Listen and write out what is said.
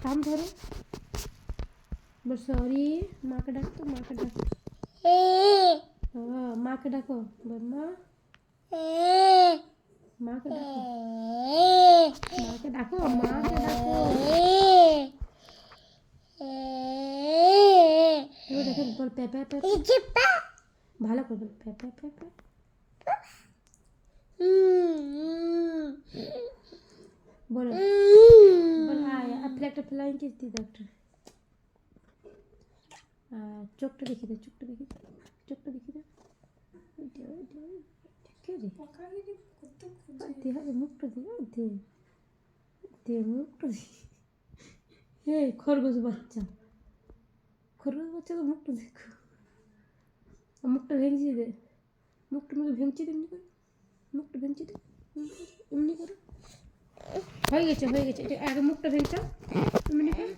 কান ধরো, বল সরি। মাকে ডাকতো, মাকে ডাকো, মাকে ডাকো, বল মা, মাকে ডাকো, মাকে ডাকো, মাকে ডাকো। এবার দেখেন, বল পে পে পে, ভালো করে বল পে পে পে পে। বলো, বল আপনি একটা ফ্লাইং কিস দিই একটা। চোখটা দেখি দে, চোখটা দেখি দে, চোখটা দেখি দে। কে রে? দে, মুখটা দে, দে দে, মুখটা দে। এই খরগোশ বাচ্চা, খরগোশ বাচ্চা তো মুখটা দেখো, মুখটা ভেঙচি দে, মুখটা মুখে ভেঙচি দে, এমনি করে মুখটা ভেঙচি দে, এমনি করে। হয়ে গেছে, হয়ে গেছে। এটা আগে মুখটা ভেঙচা, এমনি করে।